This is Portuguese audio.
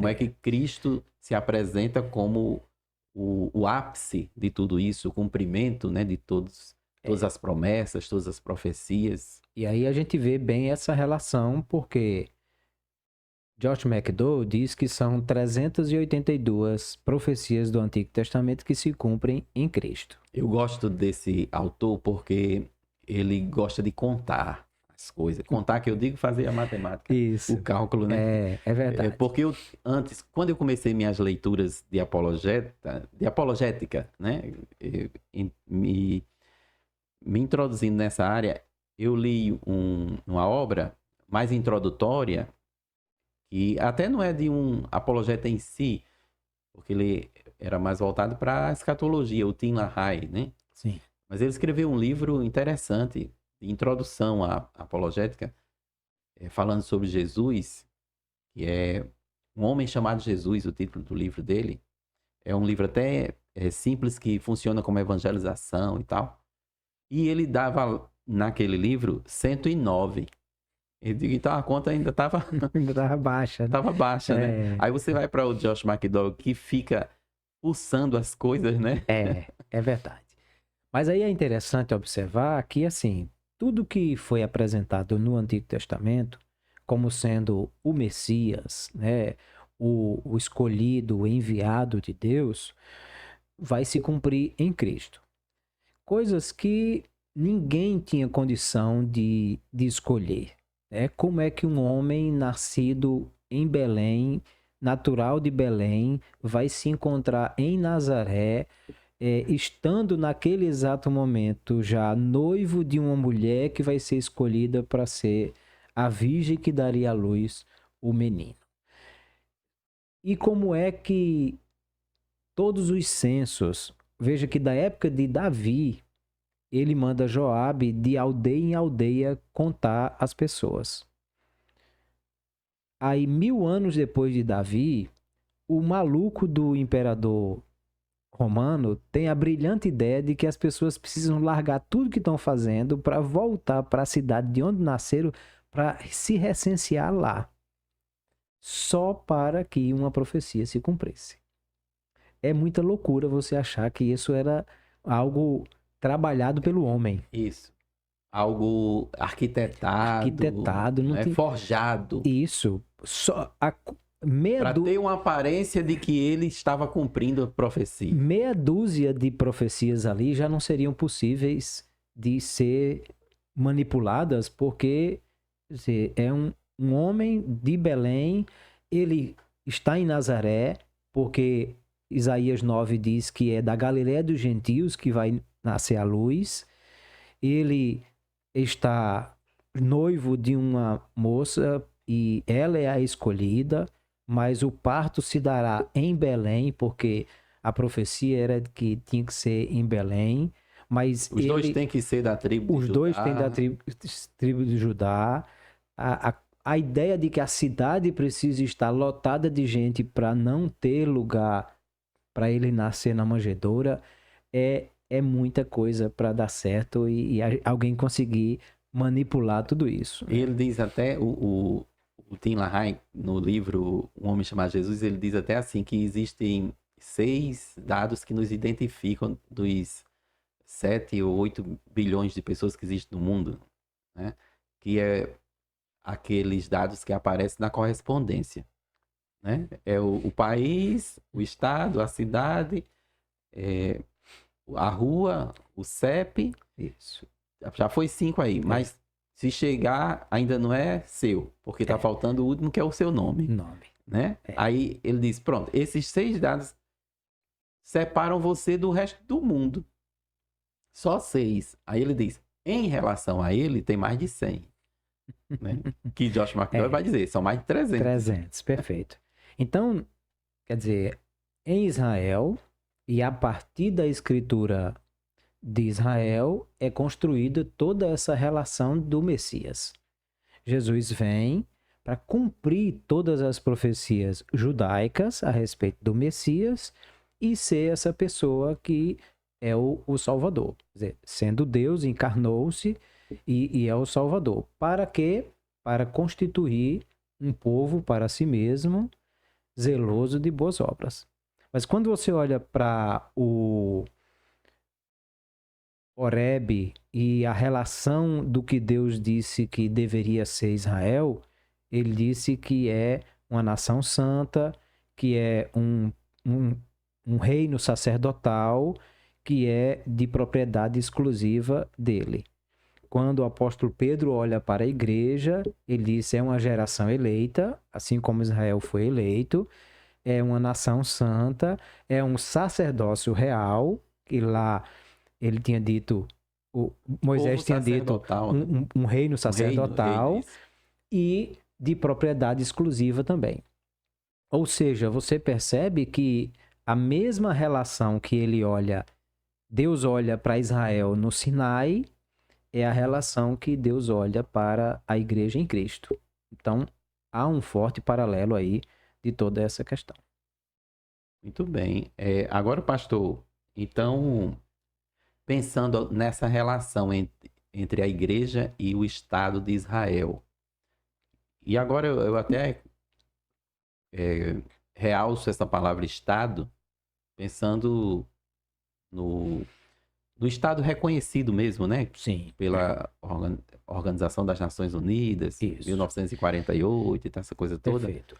como é que Cristo se apresenta como o ápice de tudo isso, o cumprimento, né, de todas as promessas, todas as profecias. E aí a gente vê bem essa relação, porque Josh McDowell diz que são 382 profecias do Antigo Testamento que se cumprem em Cristo. Eu gosto desse autor porque ele gosta de contar as coisas. Contar, que eu digo, fazer a matemática, Isso. o cálculo, né? É verdade. Porque antes, quando eu comecei minhas leituras de apologética, né? Me introduzindo nessa área, eu li uma obra mais introdutória, que até não é de um apologeta em si, porque ele era mais voltado para a escatologia, o Tim LaHaye, né? Sim. Mas ele escreveu um livro interessante, de introdução à apologética, falando sobre Jesus, que é Um Homem Chamado Jesus, o título do livro dele. É um livro até simples, que funciona como evangelização e tal. E ele dava, naquele livro, 109. Eu digo, então a conta ainda estava Ainda tava baixa, né? tava baixa, né? É. Aí você vai para o Josh McDowell, que fica pulsando as coisas, né? É verdade. Mas aí é interessante observar que, assim, tudo que foi apresentado no Antigo Testamento como sendo o Messias, né, o escolhido, o enviado de Deus, vai se cumprir em Cristo. Coisas que ninguém tinha condição de escolher. Né? Como é que um homem nascido em Belém, natural de Belém, vai se encontrar em Nazaré, estando naquele exato momento já noivo de uma mulher que vai ser escolhida para ser a virgem que daria à luz o menino? E como é que todos os censos, veja que da época de Davi, ele manda Joabe de aldeia em aldeia contar as pessoas. Aí, 1000 anos depois de Davi, o maluco do imperador romano tem a brilhante ideia de que as pessoas precisam largar tudo que estão fazendo para voltar para a cidade de onde nasceram, para se recensear lá, só para que uma profecia se cumprisse. É muita loucura você achar que isso era algo trabalhado pelo homem. Isso. Algo arquitetado, Não né? tem... Forjado. Isso. Só a Para ter uma aparência de que ele estava cumprindo a profecia. meia dúzia de profecias ali já não seriam possíveis de ser manipuladas, porque quer dizer, é um homem de Belém, ele está em Nazaré, porque Isaías 9 diz que é da Galiléia dos gentios que vai nascer a luz. Ele está noivo de uma moça e ela é a escolhida, mas o parto se dará em Belém, porque a profecia era que tinha que ser em Belém. Mas Os dois têm que ser da tribo de os Judá. dois têm da tribo de Judá. A ideia de que a cidade precisa estar lotada de gente para não ter lugar para ele nascer na manjedoura é muita coisa para dar certo e alguém conseguir manipular tudo isso. Né? Ele diz até, o Tim LaHaye, no livro Um Homem Chamado Jesus, ele diz até assim, que existem 6 dados que nos identificam dos 7 ou 8 bilhões de pessoas que existem no mundo, né? Que é aqueles dados que aparecem na correspondência, né? É o país, o estado, a cidade, a rua, o CEP. Isso. Já foi 5 aí, mas se chegar, ainda não é seu, porque tá faltando o último, que é o seu nome. Né? Aí ele diz, pronto, esses 6 dados separam você do resto do mundo. Só 6. Aí ele diz, em relação a ele, tem mais de 100. Né? Que Josh McDowell vai dizer, são mais de 300. 300, perfeito. Então, quer dizer, em Israel, e a partir da escritura de Israel, é construída toda essa relação do Messias. Jesus vem para cumprir todas as profecias judaicas a respeito do Messias e ser essa pessoa que é o Salvador. Quer dizer, sendo Deus, encarnou-se e é o Salvador. Para quê? Para constituir um povo para si mesmo, zeloso de boas obras. Mas quando você olha para o Horebe e a relação do que Deus disse que deveria ser Israel, ele disse que é uma nação santa, que é um reino sacerdotal, que é de propriedade exclusiva dele. Quando o apóstolo Pedro olha para a igreja, ele diz: é uma geração eleita, assim como Israel foi eleito, é uma nação santa, é um sacerdócio real, e lá ele tinha dito, Moisés tinha dito um reino sacerdotal e de propriedade exclusiva também. Ou seja, você percebe que a mesma relação que Deus olha para Israel no Sinai, é a relação que Deus olha para a igreja em Cristo. Então, há um forte paralelo aí de toda essa questão. Muito bem. Agora, pastor, então, pensando nessa relação entre a igreja e o Estado de Israel, e agora eu até realço essa palavra Estado, pensando no Estado reconhecido mesmo, né? Sim. Pela Organização das Nações Unidas, Isso. 1948 e essa coisa toda. Perfeito.